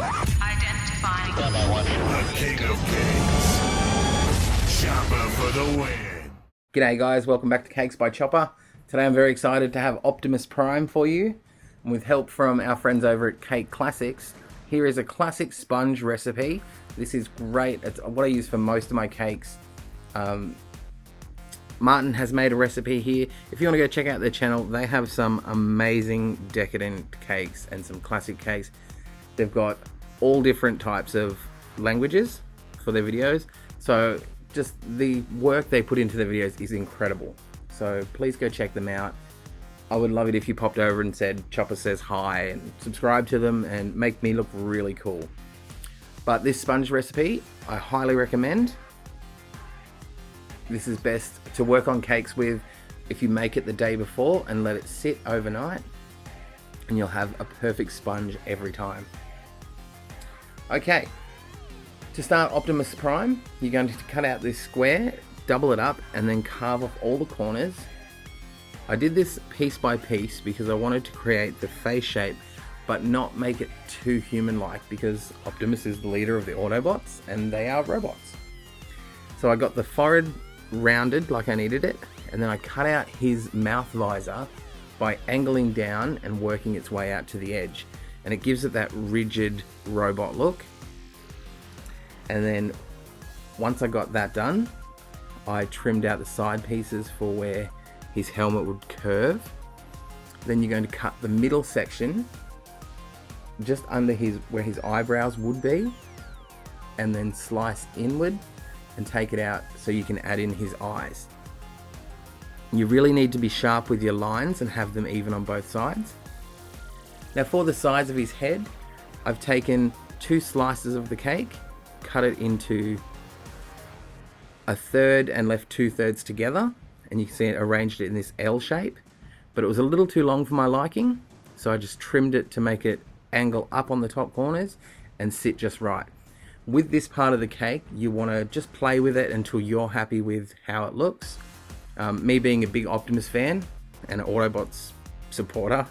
Identifying. The king of cakes. Chopper for the win. G'day guys, welcome back to Cakes by Chopper. Today I'm very excited to have Optimus Prime for you. And with help from our friends over at Cake Classics, here is a classic sponge recipe. This is great. It's what I use for most of my cakes. Martin has made a recipe here. If you want to go check out their channel, they have some amazing decadent cakes and some classic cakes. They've got all different types of languages for their videos. So just the work they put into their videos is incredible. So please go check them out. I would love it if you popped over and said Chopper says hi and subscribe to them and make me look really cool. But this sponge recipe, I highly recommend. This is best to work on cakes with if you make it the day before and let it sit overnight, and you'll have a perfect sponge every time. Okay, to start Optimus Prime, you're going to cut out this square, double it up, and then carve off all the corners. I did this piece by piece because I wanted to create the face shape but not make it too human-like, because Optimus is the leader of the Autobots and they are robots. So I got the forehead rounded like I needed it, and then I cut out his mouth visor by angling down and working its way out to the edge, and it gives it that rigid robot look. And then once I got that done, I trimmed out the side pieces for where his helmet would curve. Then you're going to cut the middle section just under where his eyebrows would be, and then slice inward and take it out so you can add in his eyes. You really need to be sharp with your lines and have them even on both sides. Now for the sides of his head, I've taken 2 slices of the cake, cut it into a third and left 2/3 together, and you can see it arranged it in this L shape, but it was a little too long for my liking, so I just trimmed it to make it angle up on the top corners and sit just right. With this part of the cake, you want to just play with it until you're happy with how it looks. Me being a big Optimus fan and an Autobots supporter,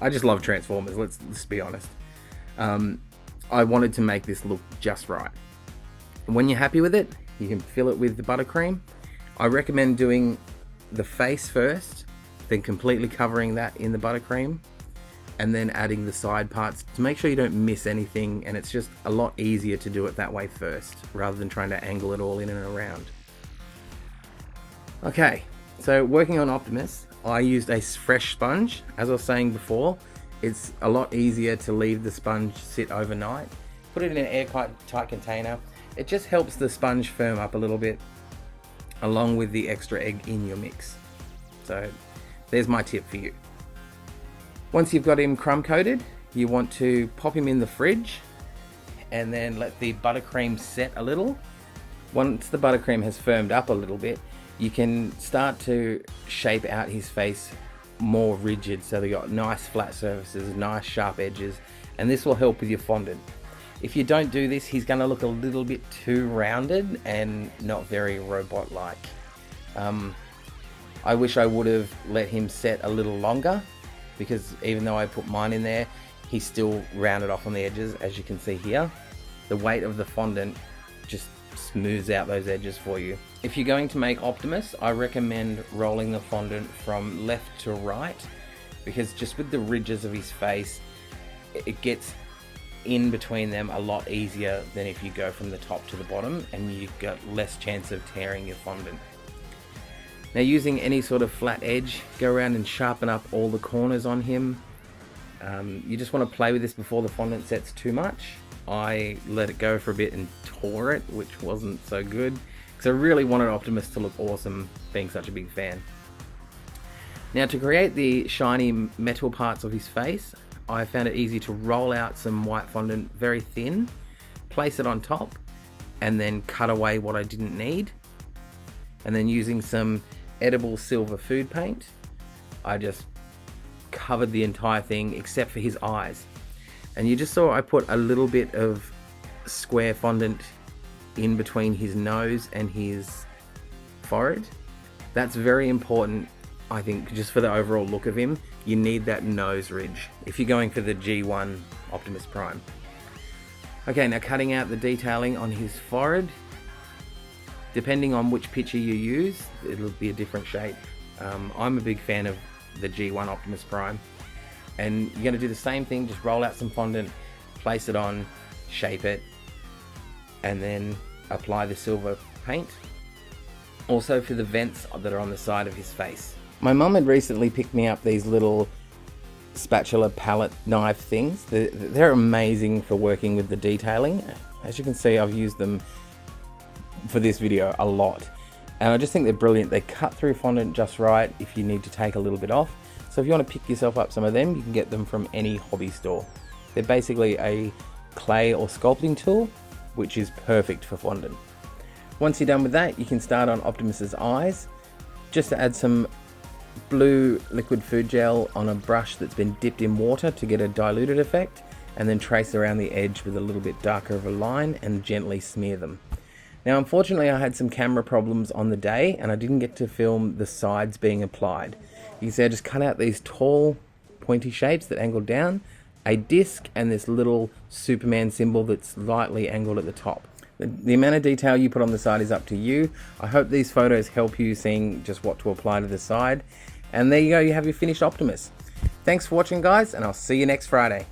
I just love Transformers, let's be honest. I wanted to make this look just right. When you're happy with it, you can fill it with the buttercream. I recommend doing the face first, then completely covering that in the buttercream, and then adding the side parts to make sure you don't miss anything, and it's just a lot easier to do it that way first rather than trying to angle it all in and around. Okay, so working on Optimus, I used a fresh sponge. As I was saying before, it's a lot easier to leave the sponge sit overnight. Put it in an airtight container. It just helps the sponge firm up a little bit, along with the extra egg in your mix. So there's my tip for you. Once you've got him crumb coated, you want to pop him in the fridge and then let the buttercream set a little. Once the buttercream has firmed up a little bit, you can start to shape out his face more rigid, so they got nice flat surfaces, nice sharp edges, and this will help with your fondant. If you don't do this, he's going to look a little bit too rounded and not very robot-like. I wish I would have let him set a little longer, because even though I put mine in there, he's still rounded off on the edges, as you can see here. The weight of the fondant just smooths out those edges for you. If you're going to make Optimus, I recommend rolling the fondant from left to right, because just with the ridges of his face, it gets in between them a lot easier than if you go from the top to the bottom, and you've got less chance of tearing your fondant. Now, using any sort of flat edge, go around and sharpen up all the corners on him. You just want to play with this before the fondant sets too much. I let it go for a bit and tore it, which wasn't so good, because I really wanted Optimus to look awesome, being such a big fan. Now, to create the shiny metal parts of his face, I found it easy to roll out some white fondant very thin, place it on top, and then cut away what I didn't need. And then using some edible silver food paint, I just covered the entire thing except for his eyes. And you just saw I put a little bit of square fondant in between his nose and his forehead. That's very important, I think, just for the overall look of him. You need that nose ridge if you're going for the G1 Optimus Prime. Okay, now cutting out the detailing on his forehead. Depending on which picture you use, it'll be a different shape. I'm a big fan of the G1 Optimus Prime. And you're going to do the same thing, just roll out some fondant, place it on, shape it, and then apply the silver paint. Also for the vents that are on the side of his face. My mum had recently picked me up these little spatula palette knife things. They're amazing for working with the detailing. As you can see, I've used them for this video a lot. And I just think they're brilliant. They cut through fondant just right if you need to take a little bit off. So if you want to pick yourself up some of them, you can get them from any hobby store. They're basically a clay or sculpting tool, which is perfect for fondant. Once you're done with that, you can start on Optimus's eyes. Just to add some blue liquid food gel on a brush that's been dipped in water to get a diluted effect, and then trace around the edge with a little bit darker of a line and gently smear them. Now unfortunately I had some camera problems on the day and I didn't get to film the sides being applied. You can see I just cut out these tall pointy shapes that angle down, a disc, and this little Superman symbol that's slightly angled at the top. The amount of detail you put on the side is up to you. I hope these photos help you seeing just what to apply to the side. And there you go, you have your finished Optimus. Thanks for watching guys, and I'll see you next Friday.